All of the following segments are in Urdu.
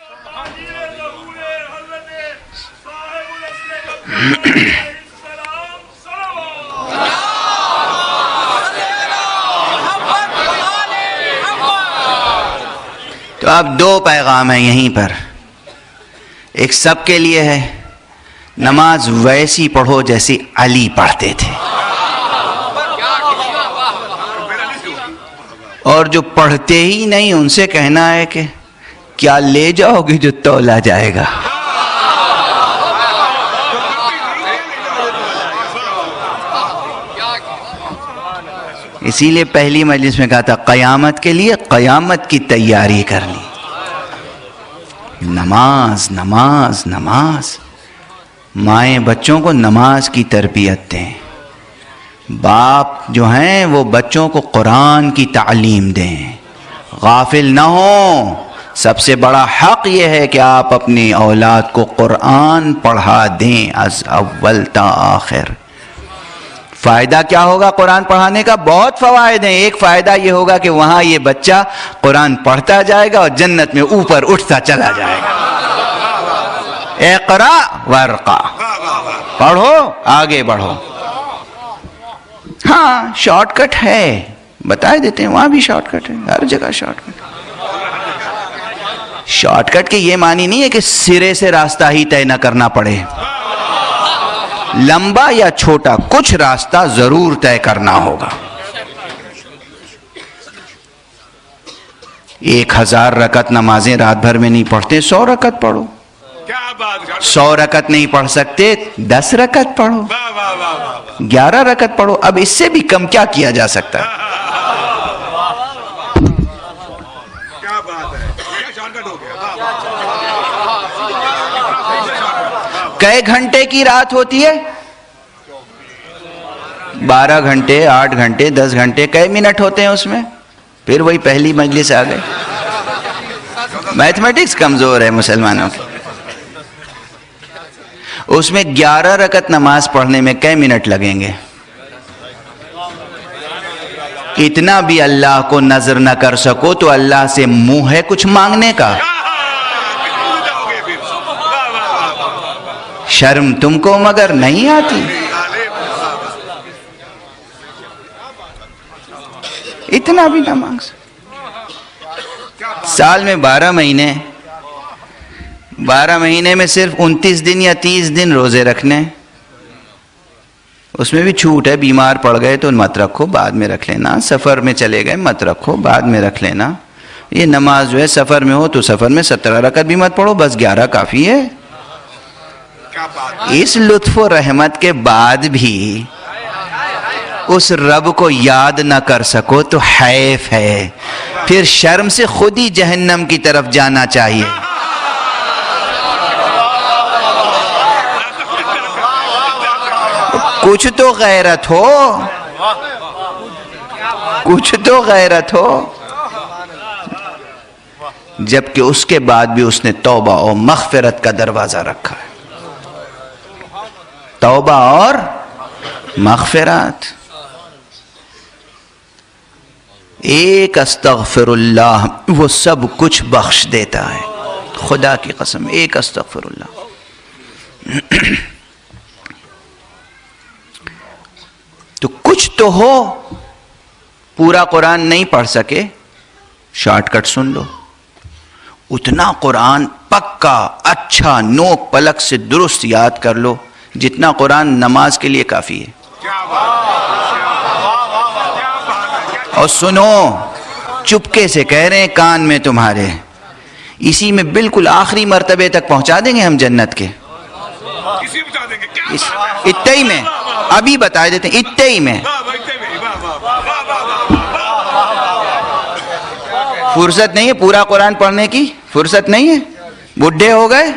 تو اب دو پیغام ہیں یہیں پر. ایک سب کے لیے ہے، نماز ویسی پڑھو جیسی علی پڑھتے تھے، اور جو پڑھتے ہی نہیں ان سے کہنا ہے کہ کیا لے جاؤ گے جو تولا جائے گا. اسی لیے پہلی مجلس میں کہا تھا قیامت کے لیے قیامت کی تیاری کرنی. نماز نماز نماز. مائیں بچوں کو نماز کی تربیت دیں، باپ جو ہیں وہ بچوں کو قرآن کی تعلیم دیں، غافل نہ ہوں. سب سے بڑا حق یہ ہے کہ آپ اپنی اولاد کو قرآن پڑھا دیں از اول تا آخر. فائدہ کیا ہوگا قرآن پڑھانے کا؟ بہت فوائد ہیں. ایک فائدہ یہ ہوگا کہ وہاں یہ بچہ قرآن پڑھتا جائے گا اور جنت میں اوپر اٹھتا چلا جائے گا. اقرا ورقا، پڑھو آگے بڑھو. ہاں شارٹ کٹ ہے، بتا دیتے ہیں، وہاں بھی شارٹ کٹ ہے، ہر جگہ شارٹ کٹ. شارٹ کٹ کے یہ معنی نہیں ہے کہ سرے سے راستہ ہی طے نہ کرنا پڑے. لمبا یا چھوٹا کچھ راستہ ضرور طے کرنا ہوگا. 1000 رکعت نمازیں رات بھر میں نہیں پڑھتے، 100 رکعت پڑھو. 100 رکعت نہیں پڑھ سکتے 10 رکعت پڑھو، 11 رکعت پڑھو. اب اس سے بھی کم کیا کیا جا سکتا ہے؟ کئے گھنٹے کی رات ہوتی ہے؟ 12 گھنٹے، 8 گھنٹے، 10 گھنٹے. کئے منٹ ہوتے ہیں اس میں؟ پھر وہی پہلی مجلس آ گئے. میتھمیٹکس کمزور ہے مسلمانوں کی. اس میں 11 رکعت نماز پڑھنے میں کئے منٹ لگیں گے؟ اتنا بھی اللہ کو نظر نہ کر سکو تو اللہ سے منہ ہے کچھ مانگنے کا؟ شرم تم کو مگر نہیں آتی؟ اتنا بھی نہ مانگ سکتے. سال میں 12 مہینے، 12 مہینے میں صرف 29 دن یا 30 دن روزے رکھنے. اس میں بھی چھوٹ ہے، بیمار پڑ گئے تو مت رکھو، بعد میں رکھ لینا. سفر میں چلے گئے مت رکھو، بعد میں رکھ لینا. یہ نماز جو ہے سفر میں ہو تو سفر میں 17 رکعت بھی مت پڑھو، بس 11 کافی ہے. اس لطف و رحمت کے بعد بھی اس رب کو یاد نہ کر سکو تو حیف ہے. پھر شرم سے خود ہی جہنم کی طرف جانا چاہیے. کچھ تو غیرت ہو، کچھ تو غیرت ہو. جبکہ اس کے بعد بھی اس نے توبہ اور مغفرت کا دروازہ رکھا ہے. توبہ اور مغفرت. ایک استغفر اللہ وہ سب کچھ بخش دیتا ہے. خدا کی قسم، ایک استغفر اللہ. تو کچھ تو ہو. پورا قرآن نہیں پڑھ سکے، شارٹ کٹ سن لو. اتنا قرآن پکا اچھا نوک پلک سے درست یاد کر لو جتنا قرآن نماز کے لیے کافی ہے. اور سنو، چپکے سے کہہ رہے ہیں کان میں تمہارے، اسی میں بالکل آخری مرتبے تک پہنچا دیں گے ہم جنت کے. اتنے ہی میں ابھی بتا دیتے ہیں، اتنے ہی میں. فرصت نہیں ہے پورا قرآن پڑھنے کی، فرصت نہیں ہے. بڈھے ہو گئے،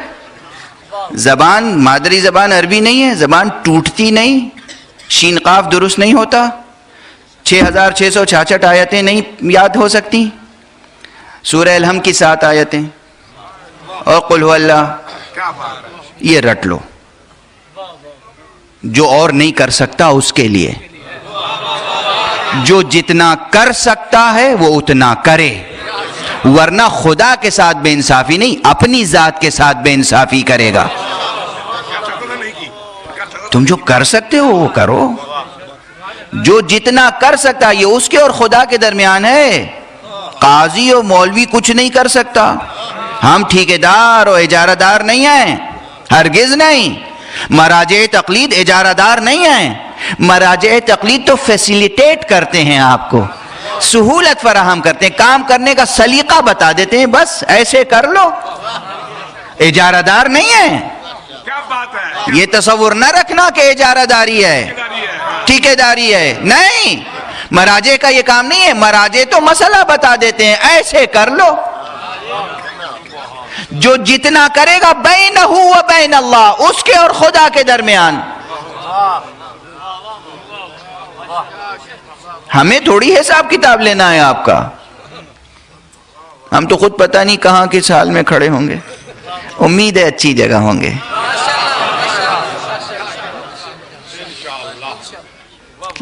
زبان مادری زبان عربی نہیں ہے، زبان ٹوٹتی نہیں، شین قاف درست نہیں ہوتا. 6666 آیتیں نہیں یاد ہو سکتی. سورہ الحم کی 7 آیتیں اور قل هو اللہ، یہ رٹ لو. جو اور نہیں کر سکتا اس کے لیے، جو جتنا کر سکتا ہے وہ اتنا کرے. ورنہ خدا کے ساتھ بے انصافی نہیں، اپنی ذات کے ساتھ بے انصافی کرے گا۔ تم جو کر سکتے ہو وہ کرو، جو جتنا کر سکتا یہ اس کے اور خدا کے درمیان ہے۔ قاضی اور مولوی کچھ نہیں کر سکتا، ہم ٹھیکیدار اور اجارہ دار نہیں ہیں، ہرگز نہیں۔ مراجع تقلید اجارہ دار نہیں ہیں، مراجع تقلید تو فیسیلیٹیٹ کرتے ہیں، آپ کو سہولت فراہم کرتے ہیں، کام کرنے کا سلیقہ بتا دیتے ہیں، بس ایسے کر لو، اجارہ دار نہیں ہیں۔ یہ تصور نہ رکھنا کہ اجارہ داری ہے، ٹھیکیداری ہے، نہیں، مراجع کا یہ کام نہیں ہے۔ مراجع تو مسئلہ بتا دیتے ہیں، ایسے کر لو۔ جو جتنا کرے گا بینہ و بین اللہ، اس کے اور خدا کے درمیان۔ ہمیں تھوڑی حساب کتاب لینا ہے آپ کا، ہم تو خود پتہ نہیں کہاں کس حال میں کھڑے ہوں گے، امید ہے اچھی جگہ ہوں گے۔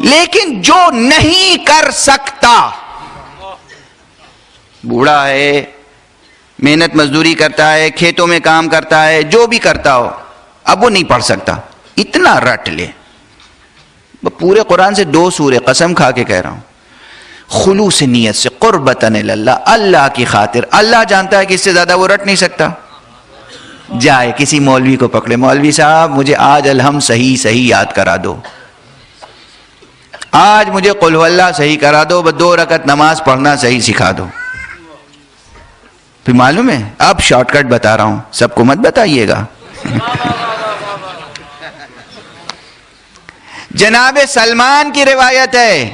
لیکن جو نہیں کر سکتا، بوڑھا ہے، محنت مزدوری کرتا ہے، کھیتوں میں کام کرتا ہے، جو بھی کرتا ہو، اب وہ نہیں پڑھ سکتا، اتنا رٹ لے۔ پورے قرآن سے 2 سورے قسم کھا کے کہہ رہا ہوں، خلوص نیت سے، قربتاً اللہ، اللہ کی خاطر، اللہ جانتا ہے کہ اس سے زیادہ وہ رٹ نہیں سکتا۔ جائے کسی مولوی کو پکڑے، مولوی صاحب مجھے آج الحمد صحیح یاد کرا دو، آج مجھے قل ہو اللہ صحیح کرا دو، 2 رکعت نماز پڑھنا صحیح سکھا دو۔ پھر معلوم ہے، اب شارٹ کٹ بتا رہا ہوں، سب کو مت بتائیے گا۔ جناب سلمان کی روایت ہے،